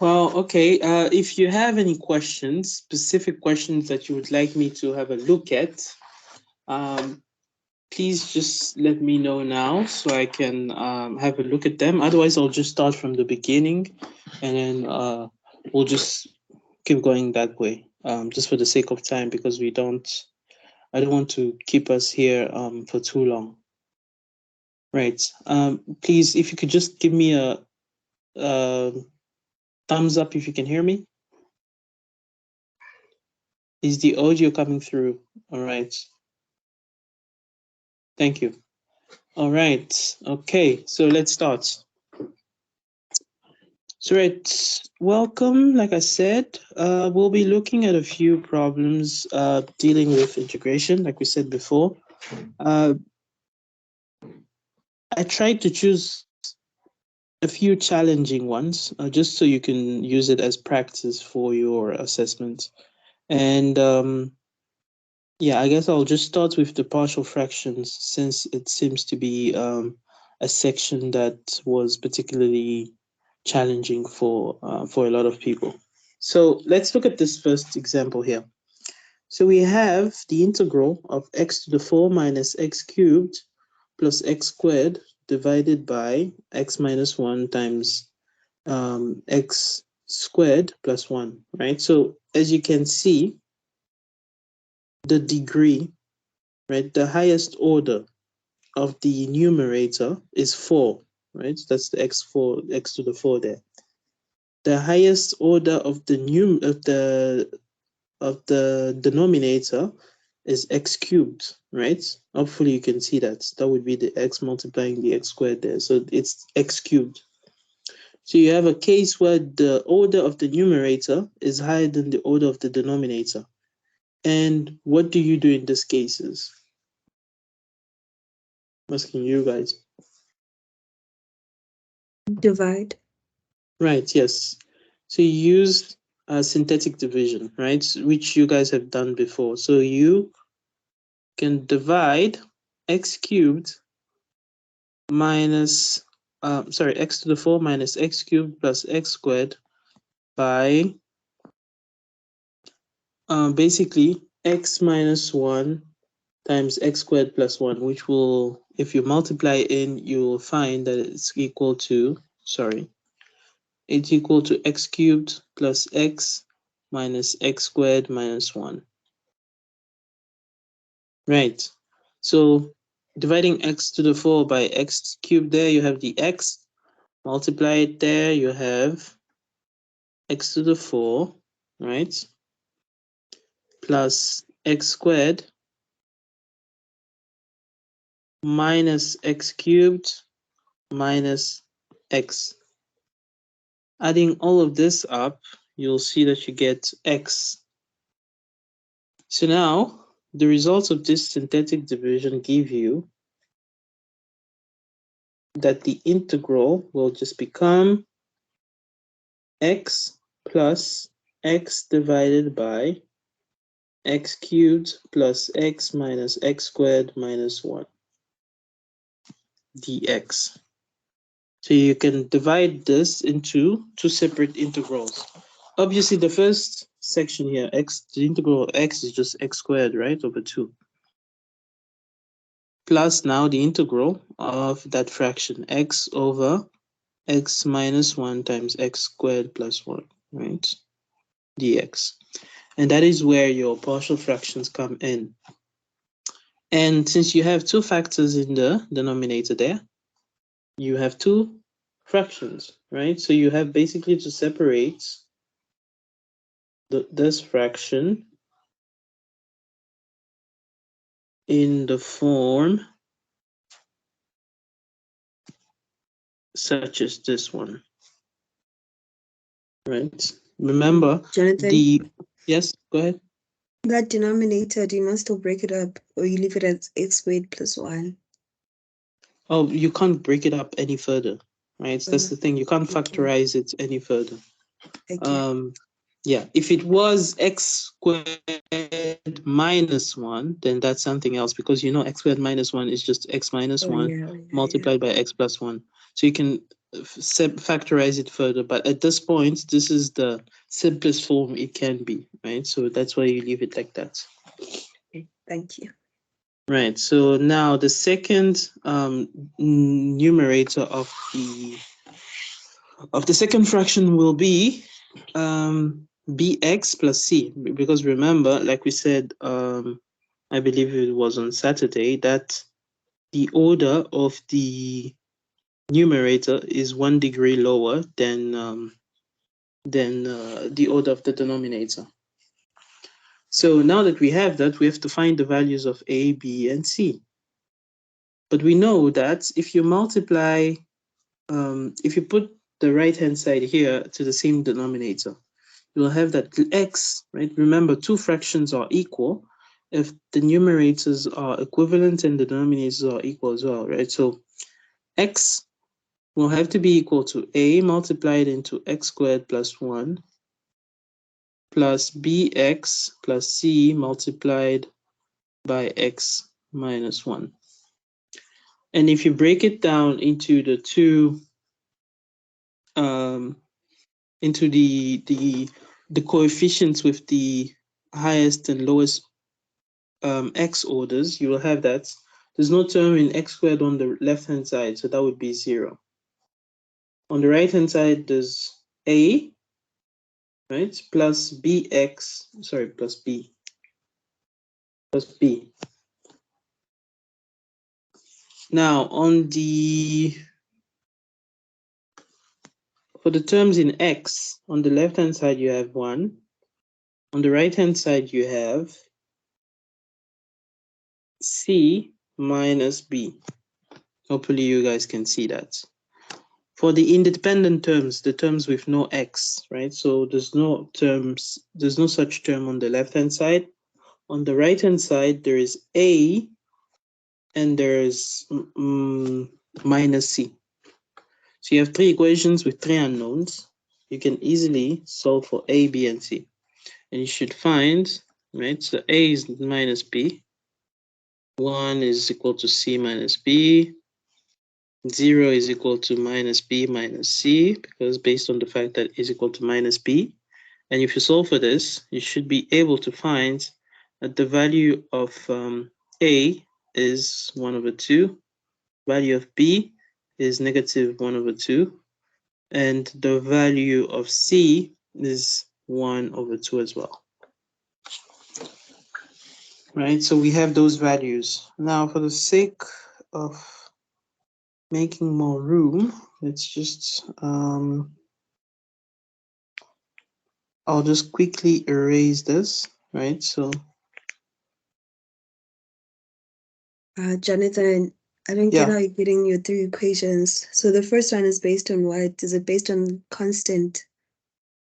Well, okay. If you have any questions, specific questions that you would like me to have a look at, please just let me know now so I can have a look at them. Otherwise, I'll just start from the beginning, and then we'll just keep going that way, just for the sake of time, because I don't want to keep us here for too long. Right. Please, if you could just give me a thumbs up if you can hear me. Is the audio coming through? All right. Thank you. All right. Okay, so let's start. So right, welcome. Like I said, we'll be looking at a few problems dealing with integration, like we said before. I tried to choose a few challenging ones, just so you can use it as practice for your assessment. And yeah, I guess I'll just start with the partial fractions, since it seems to be a section that was particularly challenging for a lot of people. So let's look at this first example here. So we have the integral of x to the 4 minus x cubed plus x squared divided by x minus 1 times x squared plus 1, right? So as you can see, the degree, right, the highest order of the numerator is 4, right? That's the x to the 4 there. The highest order of the denominator is x cubed, right? Hopefully you can see that. That would be the x multiplying the x squared there. So it's x cubed. So you have a case where the order of the numerator is higher than the order of the denominator. And what do you do in these cases? I'm asking you guys. Divide. Right, yes. So you use synthetic division, right? Which you guys have done before. So you can divide x cubed minus, x to the 4 minus x cubed plus x squared by basically x minus 1 times x squared plus 1, which will, if you multiply in, you will find that it's equal to, it's equal to x cubed plus x minus x squared minus 1. Right. So dividing x to the 4 by x cubed there, you have the x. Multiply it there, you have x to the 4, right? Plus x squared minus x cubed minus x. Adding all of this up, you'll see that you get x. So now, the results of this synthetic division give you that the integral will just become x plus x divided by x cubed plus x minus x squared minus 1 dx. So you can divide this into two separate integrals. Obviously, the first section here, the integral of x is just x squared, right, over 2. Plus now the integral of that fraction, x over x minus 1 times x squared plus 1, right, dx. And that is where your partial fractions come in. And since you have two factors in the denominator there, you have two fractions, right? So you have basically to separate this fraction in the form such as this one, right? Remember, Jonathan, yes, go ahead. that denominator, do you must still break it up, or you leave it as x squared plus 1? Oh, you can't break it up any further, right? That's the thing. You can't factorize it any further. Okay. Yeah, if it was x squared minus 1, then that's something else, because you know x squared minus 1 is just x minus 1 multiplied by x plus 1. So you can factorize it further, but at this point, this is the simplest form it can be, right? So that's why you leave it like that. Okay, thank you. Right, so now the second numerator of the second fraction will be bx plus c, because remember, like we said, I believe it was on Saturday, that the order of the numerator is 1 degree lower than the order of the denominator. So now that we have that, we have to find the values of a, b, and c. But we know that if you multiply, if you put the right-hand side here to the same denominator, you'll have that x, right? Remember, two fractions are equal if the numerators are equivalent and the denominators are equal as well, right? So x will have to be equal to a multiplied into x squared plus 1 plus bx plus c multiplied by x minus 1. And if you break it down into the two, into the coefficients with the highest and lowest x orders, you will have that there's no term in x squared on the left-hand side, so that would be 0. On the right-hand side, there's a, right, plus bx, sorry, plus b. Now, for the terms in x, on the left-hand side, you have 1. On the right-hand side, you have c minus b. Hopefully, you guys can see that. For the independent terms, the terms with no x, right? So there's no such term on the left-hand side. On the right-hand side, there is a, and there's minus c. So you have three equations with three unknowns. You can easily solve for a, b, and c. And you should find, right, so a is minus b, 1 is equal to c minus b, 0 is equal to minus b minus c, because based on the fact that is equal to minus b. And if you solve for this, you should be able to find that the value of a is 1 over 2, value of b is negative 1 over 2, and the value of c is 1 over 2 as well. Right, so we have those values. Now, for the sake of making more room, let's just, I'll just quickly erase this, right? So, Jonathan, I don't get how you're getting your three equations. So the first one is based on what? Is it based on constant?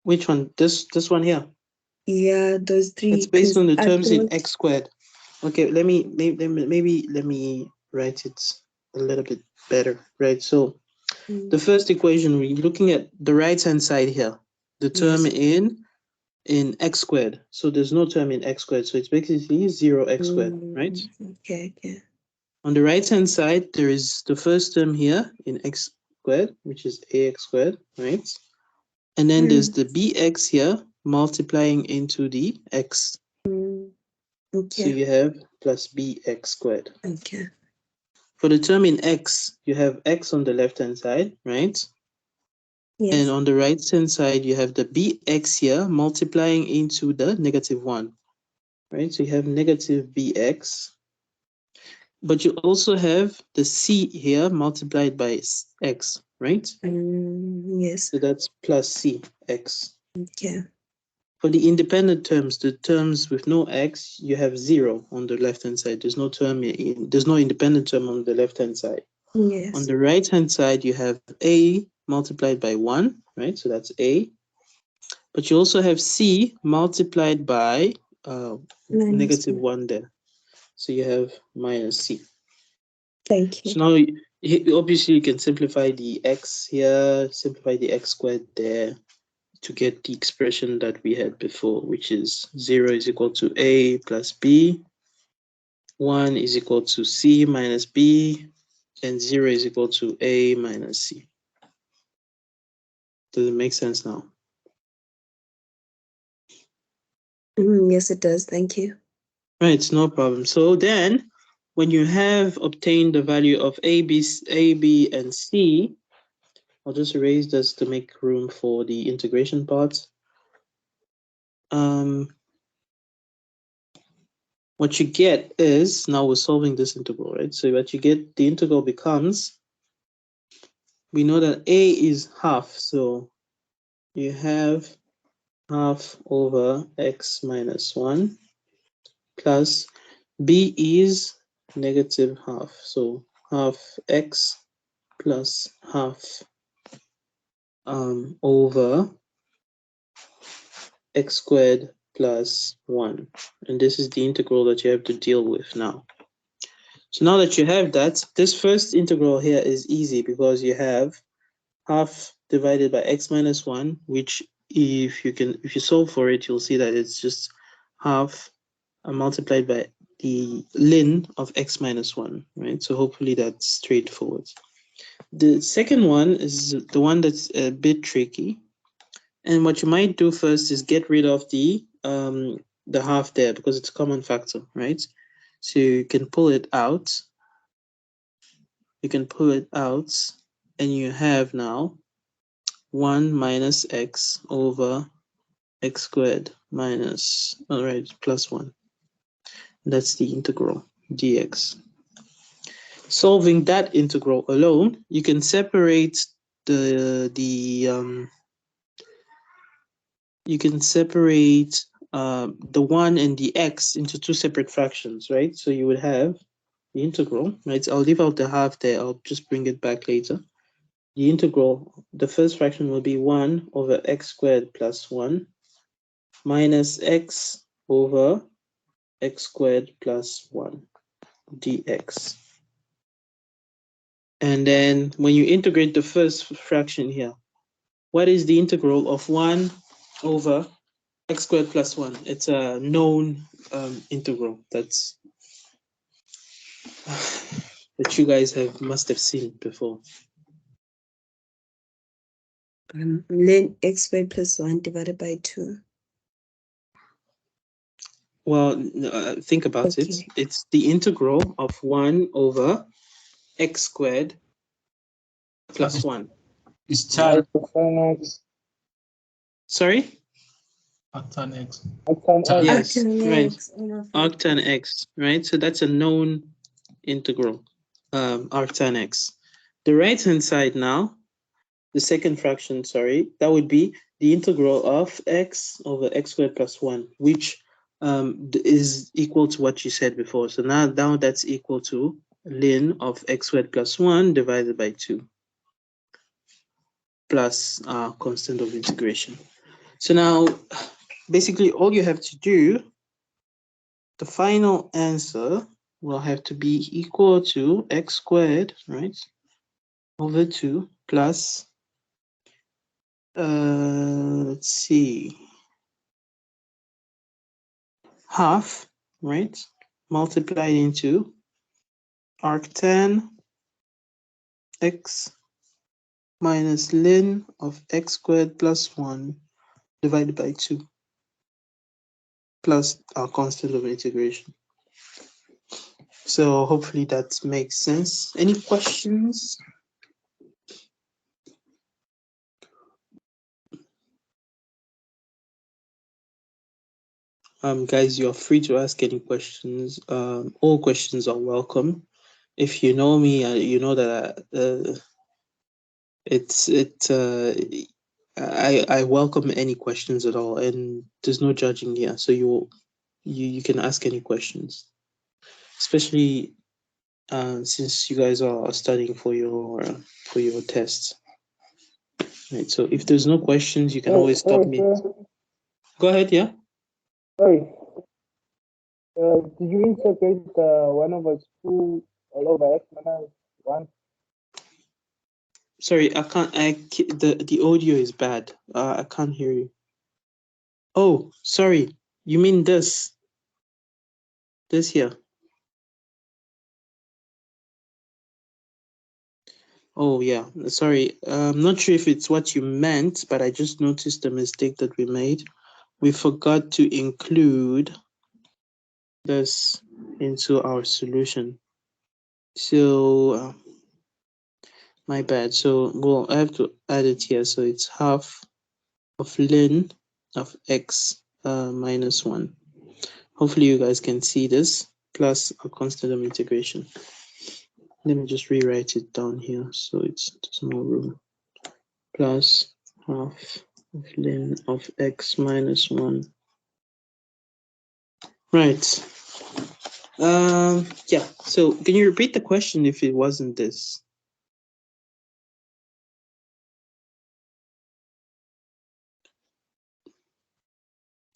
which one? This one here? Yeah, those three. It's based on the terms in thought... x squared. Okay, maybe let me write it a little bit better, right? So the first equation, we're looking at the right-hand side here, the term in x squared. So there's no term in x squared, so it's basically 0x squared, right? Okay. On the right-hand side, there is the first term here in x squared, which is ax squared, right? And then there's the bx here multiplying into the x. Okay. So you have plus bx squared. Okay. For the term in x, you have x on the left-hand side, right? Yes. And on the right-hand side, you have the bx here multiplying into the negative 1, right? So you have negative bx. But you also have the c here multiplied by x, right? Yes. So that's plus c, x. Okay. For the independent terms, the terms with no x, you have 0 on the left-hand side. There's no independent term on the left-hand side. Yes. On the right-hand side, you have a multiplied by 1, right? So that's a. But you also have c multiplied by negative 1 there. So you have minus c. Thank you. So now, obviously, you can simplify the x here, simplify the x squared there to get the expression that we had before, which is 0 is equal to a plus b, 1 is equal to c minus b, and 0 is equal to a minus c. Does it make sense now? Yes, it does. Thank you. Right, no problem. So then, when you have obtained the value of A, B, and C, I'll just erase this to make room for the integration part. What you get is, now we're solving this integral, right? So what you get, the integral becomes, we know that A is half, so you have half over x minus 1 plus B is negative half, so half x plus half over x squared plus 1. And this is the integral that you have to deal with now. So now that you have that, this first integral here is easy because you have half divided by x minus 1, which if you solve for it, you'll see that it's just half multiplied by the ln of x minus 1, right? So hopefully that's straightforward. The second one is the one that's a bit tricky. And what you might do first is get rid of the half there because it's a common factor, right? So you can pull it out. You can pull it out and you have now 1 minus x over x squared minus, all right, plus 1. That's the integral dx. Solving that integral alone, you can separate the 1 and the x into two separate fractions, right? So you would have the integral, right? I'll leave out the half there. I'll just bring it back later. The integral, the first fraction will be 1 over x squared plus 1 minus x over x squared plus 1 dx. And then when you integrate the first fraction here, what is the integral of 1 over x squared plus 1? It's a known integral that you guys must have seen before. Ln x squared plus 1 divided by 2. Well, think about it. It's the integral of 1 over x squared plus 1. It's tan. Sorry? Tan x. Yes, right. X. Arctan x, right? So that's a known integral, arctan x. The right-hand side now, the second fraction, sorry, that would be the integral of x over x squared plus 1, which is equal to what you said before. So now that's equal to ln of x squared plus 1 divided by 2 plus constant of integration. So now, basically, all you have to do, the final answer will have to be equal to x squared, right, over 2 plus, let's see, half, right, multiplied into arctan x minus ln of x squared plus 1 divided by 2 plus our constant of integration. So hopefully that makes sense. Any questions? Guys, you're free to ask any questions. All questions are welcome. If you know me, you know that I welcome any questions at all, and there's no judging here. So you can ask any questions, especially since you guys are studying for your tests. Right. So if there's no questions, you can always stop me. Go ahead. Yeah. Sorry. Did you integrate 1 over 2 all over x minus 1? Sorry, I can't. The audio is bad. I can't hear you. Oh, sorry. You mean this? This here. Oh yeah, sorry. I'm not sure if it's what you meant, but I just noticed the mistake that we made. We forgot to include this into our solution. So my bad. So well, I have to add it here. So it's half of ln of x minus 1. Hopefully you guys can see this, plus a constant of integration. Let me just rewrite it down here so there's more room. Plus half of ln of x minus 1. Right. Yeah, so can you repeat the question if it wasn't this?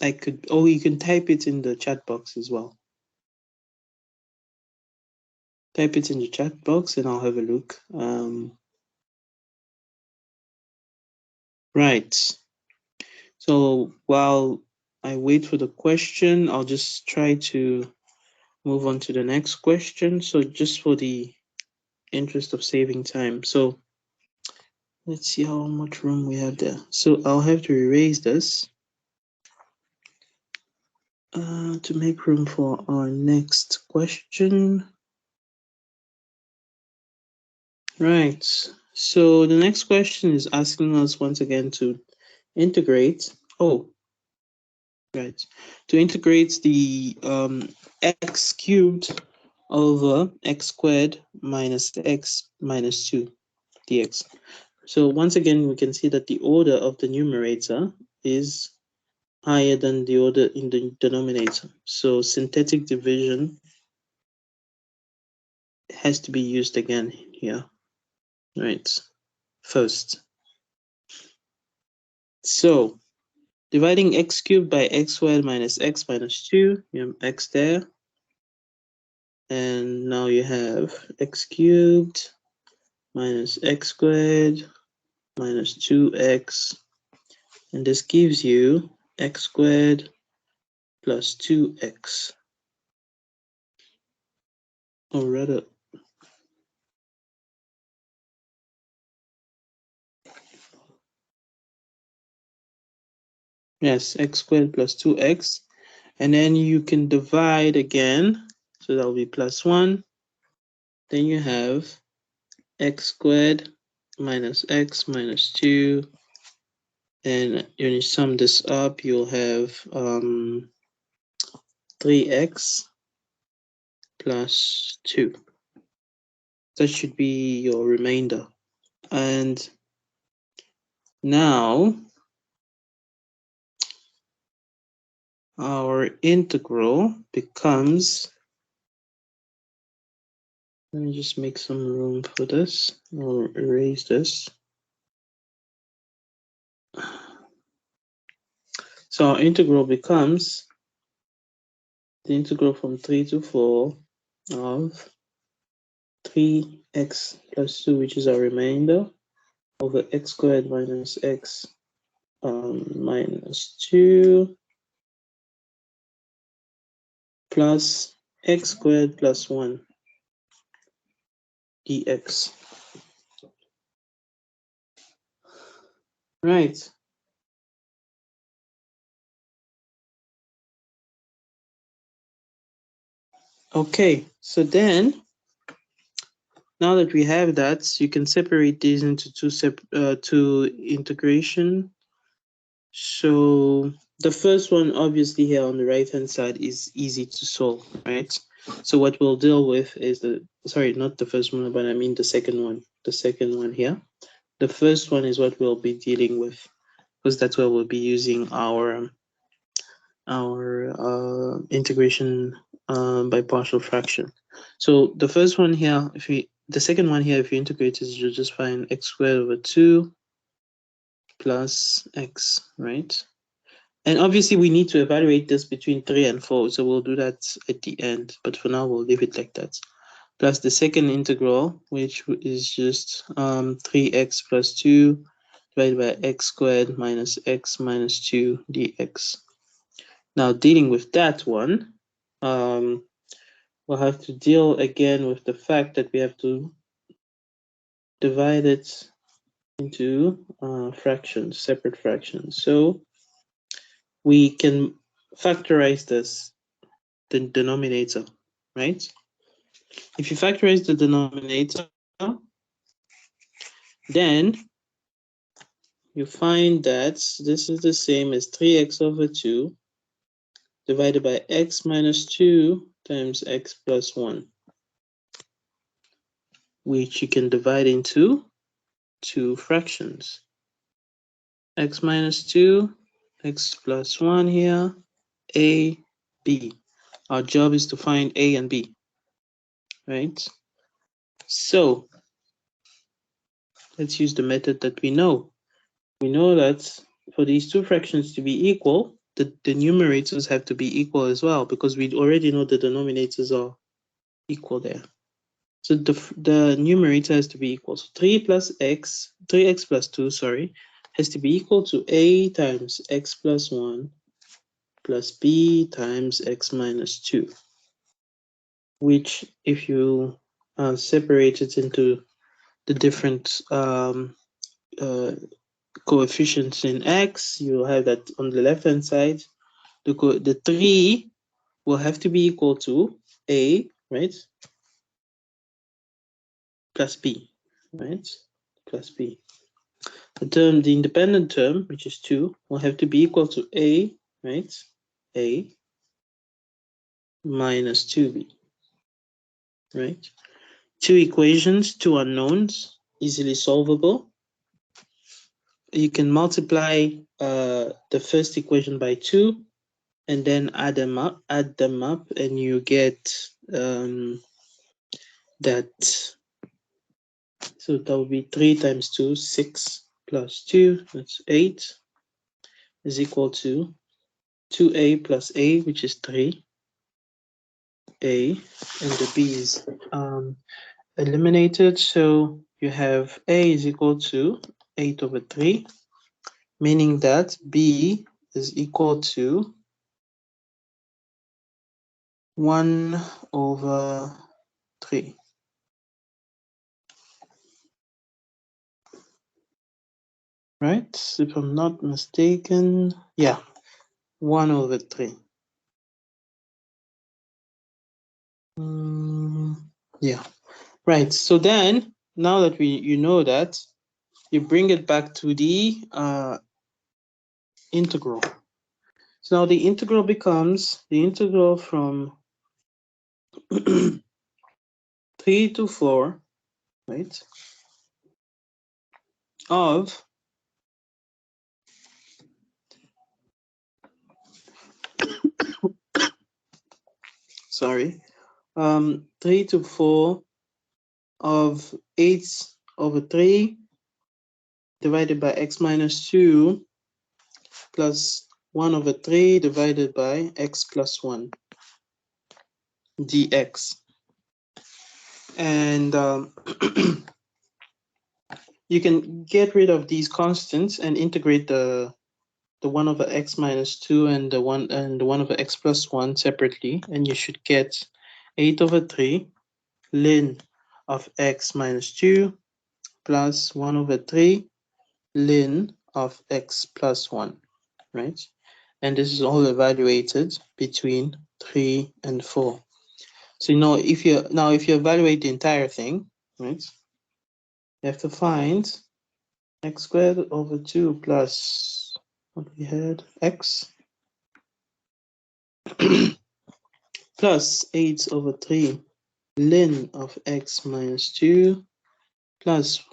I could, oh, you can type it in the chat box as well. Type it in the chat box and I'll have a look. Right. So while I wait for the question, I'll just try to move on to the next question. So just for the interest of saving time. So let's see how much room we have there. So I'll have to erase this to make room for our next question. Right. So the next question is asking us once again to integrate. Oh, right. To integrate the x cubed over x squared minus x minus 2 dx. So once again, we can see that the order of the numerator is higher than the order in the denominator. So synthetic division has to be used again here, right? First. So dividing x cubed by x squared minus x minus 2, you have x there. And now you have x cubed minus x squared minus 2x. And this gives you x squared plus 2x. Or rather, yes, x squared plus 2x. And then you can divide again. So that will be plus 1. Then you have x squared minus x minus 2. And when you sum this up, you'll have 3x plus 2. That should be your remainder. And now our integral becomes, let me just make some room for this. I'll erase this. So our integral becomes the integral from 3 to 4 of 3x plus 2, which is our remainder, over x squared minus x minus 2 plus x squared plus 1 dx. Right. Okay, so then now that we have that, you can separate these into two integration. So the first one, obviously here on the right hand side, is easy to solve, right? So what we'll deal with is not the first one, but I mean the second one. The second one here. The first one is what we'll be dealing with, because that's where we'll be using our integration by partial fraction. So the first one here, the second one here, if you integrate it, you'll just find x squared over 2 plus x, right? And obviously we need to evaluate this between 3 and 4, so we'll do that at the end, but for now we'll leave it like that. Plus the second integral, which is just 3x plus 2 divided by x squared minus x minus 2 dx. Now dealing with that one, we'll have to deal again with the fact that we have to divide it into fractions, separate fractions. So we can factorize this, the denominator, right? If you factorize the denominator, then you find that this is the same as 3x over 2 divided by x minus 2 times x plus 1, which you can divide into two fractions. X minus 2, x plus 1 here, a, b. Our job is to find a and b, right? So let's use the method that we know. We know that for these two fractions to be equal, the numerators have to be equal as well, because we already know the denominators are equal there. So the numerator has to be equal. So 3x plus 2, sorry, has to be equal to a times x plus 1 plus b times x minus 2, which if you separate it into the different coefficients in x, you'll have that on the left hand side. The 3 will have to be equal to a, right, plus b, right, plus b. The independent term, which is 2, will have to be equal to a, right, a minus 2b, right? Two equations, two unknowns, easily solvable. You can multiply the first equation by 2 and then add them up, and you get that. So that will be 3 times 2, 6 plus 2, that's 8, is equal to 2a plus a, which is 3a, and the b is eliminated. So you have a is equal to 8 over 3, meaning that b is equal to 1 over 3. Right? If I'm not mistaken, yeah, 1 over 3. Yeah, right. So then, now that you know that, you bring it back to the integral. So now the integral becomes the integral from 3 to 4, right, of sorry, 3 to 4 of 8 over 3 divided by x minus 2 plus 1 over 3 divided by x plus 1 dx. And you can get rid of these constants and integrate the 1 over x minus 2 and the 1 over x plus 1 separately, and you should get 8 over 3 ln of x minus 2 plus 1 over 3 ln of x plus 1, right? And this is all evaluated between 3 and 4. So if you evaluate the entire thing, right, you have to find x squared over 2 plus what we had, x plus 8 over 3 ln of x minus 2 plus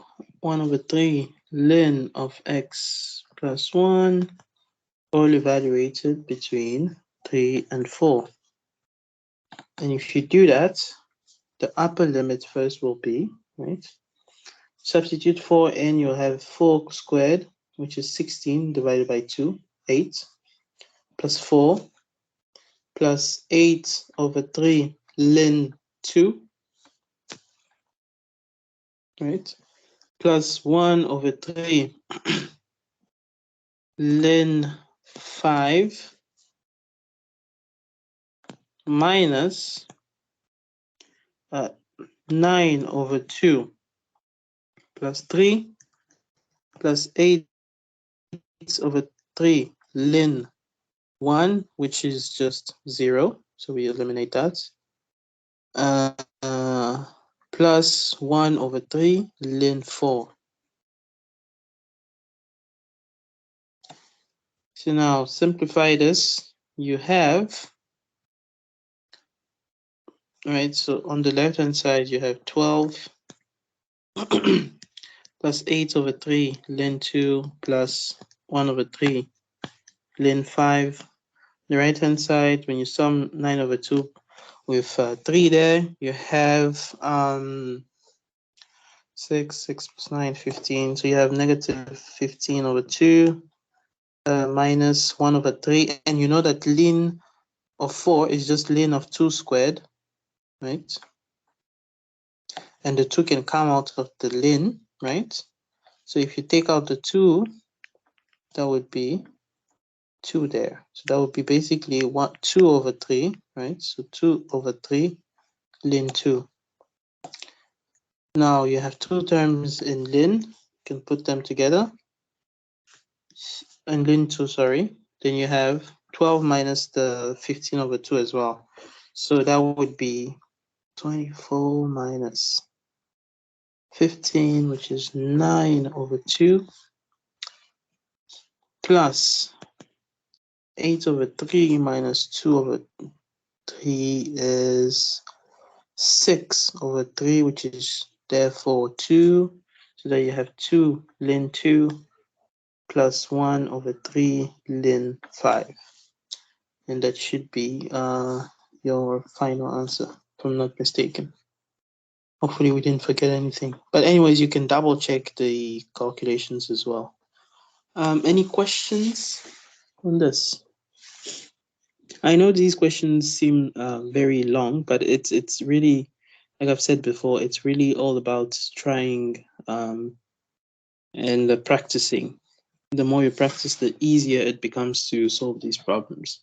1 over 3 ln of x plus 1, all evaluated between 3 and 4. And if you do that, the upper limit first will be, right, substitute 4 in, you'll have 4 squared, which is 16 divided by 2, 8, plus 4, plus 8 over 3 ln 2, right, plus 1 over 3 ln 5 minus 9 over 2 plus 3 plus 8 over 3 ln 1, which is just 0. So we eliminate that. Plus 1 over 3 ln 4. So now simplify this. You have, right, so on the left hand side you have 12 plus 8 over 3 ln 2 plus 1 over 3 ln 5. The right hand side, when you sum 9 over 2 with 3 there, you have 6 plus 9, 15. So you have negative 15 over 2 minus 1 over 3. And you know that ln of 4 is just ln of 2 squared, right? And the 2 can come out of the ln, right? So if you take out the 2, that would be 2 there. So that would be basically 2 over 3, right? So 2 over 3 ln 2. Now you have two terms in ln. You can put them together. And ln 2, sorry. Then you have 12 minus the 15 over 2 as well. So that would be 24 minus 15, which is 9 over 2, plus 8 over 3 minus 2 over 3 is 6 over 3, which is therefore 2. So that you have 2 ln 2 plus 1 over 3 ln 5. And that should be your final answer, if I'm not mistaken. Hopefully we didn't forget anything. But anyways, you can double check the calculations as well. Any questions on this? I know these questions seem very long, but it's really, like I've said before, it's really all about trying and practicing. The more you practice, the easier it becomes to solve these problems.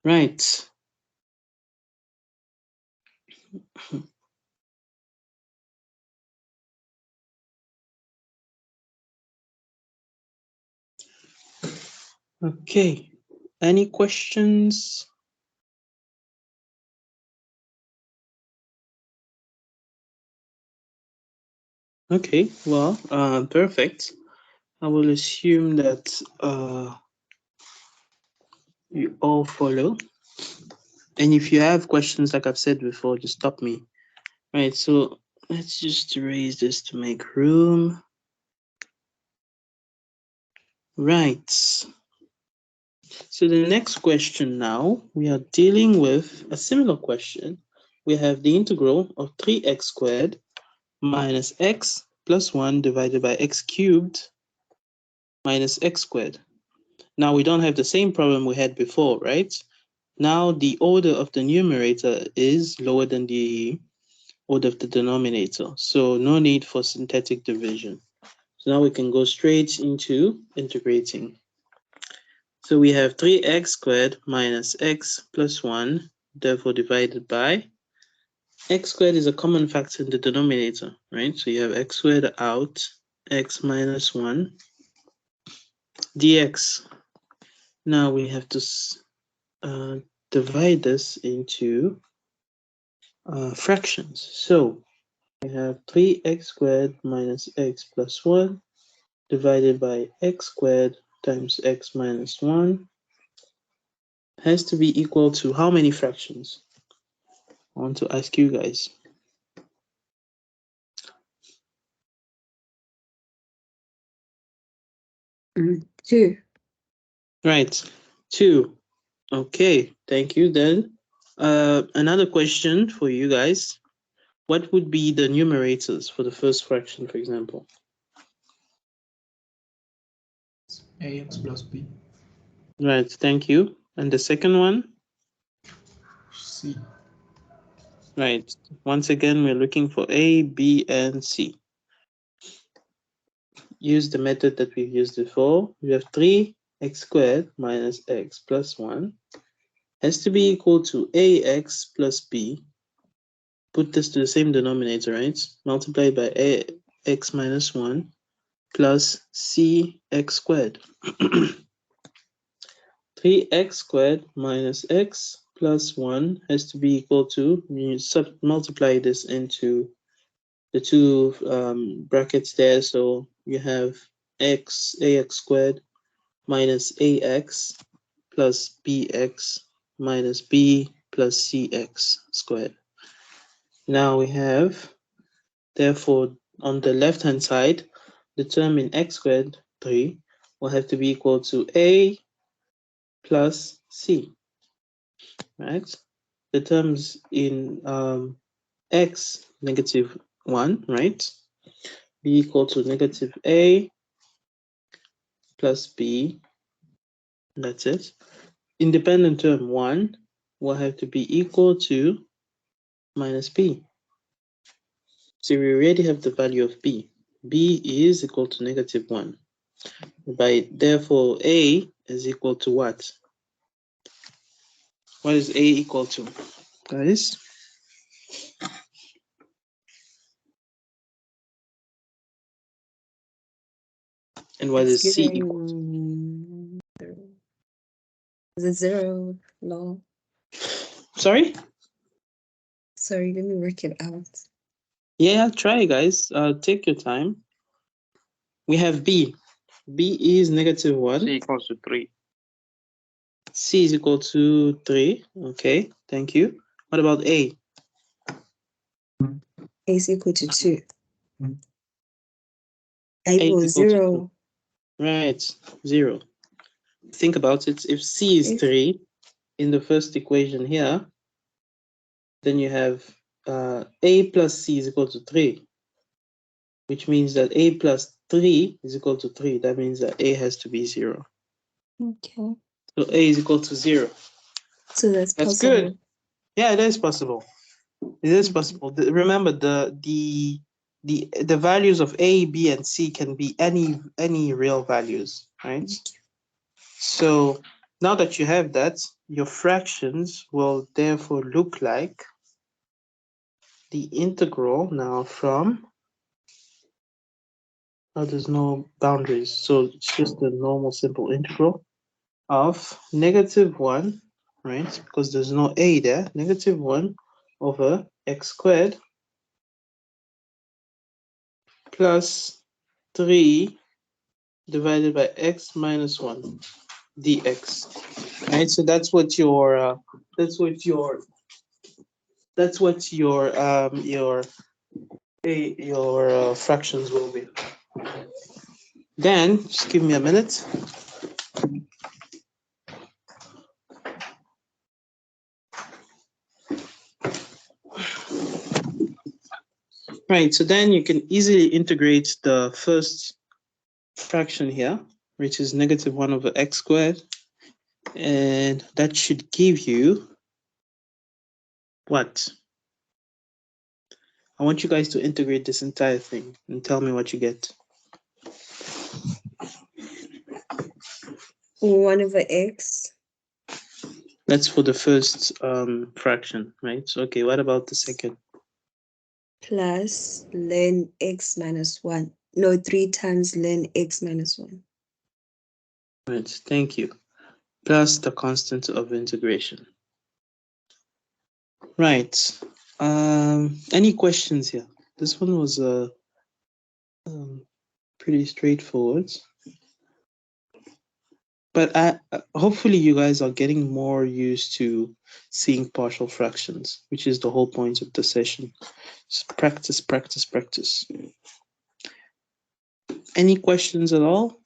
Right. Okay. Any questions? Okay, well, perfect. I will assume that you all follow. And if you have questions, like I've said before, just stop me. Right, so let's just erase this to make room. Right. So the next question now, we are dealing with a similar question. We have the integral of 3x squared minus x plus 1 divided by x cubed minus x squared. Now we don't have the same problem we had before, right? Now the order of the numerator is lower than the order of the denominator. So no need for synthetic division. So now we can go straight into integrating. So we have 3x squared minus x plus 1, therefore divided by x squared is a common factor in the denominator, right? So you have x squared out, x minus 1 dx. Now we have to divide this into fractions. So we have 3x squared minus x plus 1 divided by x squared times x minus 1 has to be equal to how many fractions? I want to ask you guys. 2. Right, 2. Okay, thank you. Then another question for you guys. What would be the numerators for the first fraction, for example? ax plus b. Right, thank you. And the second one? C. Right. Once again, we're looking for A, B, and C. Use the method that we've used before. We have 3x squared minus x plus 1 has to be equal to ax plus b put this to the same denominator, right? Multiply by x minus 1 plus cx squared. 3x squared minus x plus 1 has to be equal to, you multiply this into the two brackets there, so you have ax squared minus ax plus bx minus b plus cx squared. Now we have, therefore, on the left-hand side, the term in x squared, 3, will have to be equal to a plus c, right? The terms in x, negative 1, right, be equal to negative a plus b, that's it. Independent term 1 will have to be equal to minus b. So we already have the value of b. b is equal to negative 1. Therefore, a is equal to what? What is a equal to, guys? And what is c equal to? Is it 0? No. Sorry? Sorry, let me work it out. Yeah, try, guys. Take your time. We have b. b is negative 1. C equals to 3. C is equal to 3. Okay, thank you. What about a? A is equal to 2. A A equals is equal to 0. Right, 0. Think about it. If c is 3 in the first equation here, then you have a plus c is equal to 3, which means that a plus 3 is equal to 3. That means that a has to be 0. Okay. So a is equal to 0. So that's That's possible. good. Yeah, it is possible. It is possible. Remember, the values of a, b, and c can be any real values, right? So now that you have that, your fractions will therefore look like the integral now from, there's no boundaries, so it's just a normal simple integral of negative 1, right? Because there's no a there, negative 1 over x squared plus 3 divided by x minus 1 dx. Right, so that's what your fractions will be. Then just give me a minute. Right, so then you can easily integrate the first fraction here, which is negative 1 over x squared, and that should give you what? I want you guys to integrate this entire thing and tell me what you get. 1 over x. That's for the first fraction, right? So, okay, what about the second? Plus ln x minus 1. No, 3 times ln x minus 1. Right, thank you. Plus the constant of integration. Right. Any questions here? This one was pretty straightforward. But hopefully you guys are getting more used to seeing partial fractions, which is the whole point of the session. Just practice, practice, practice. Any questions at all?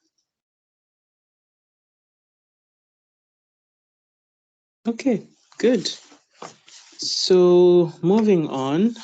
Okay, good. So moving on.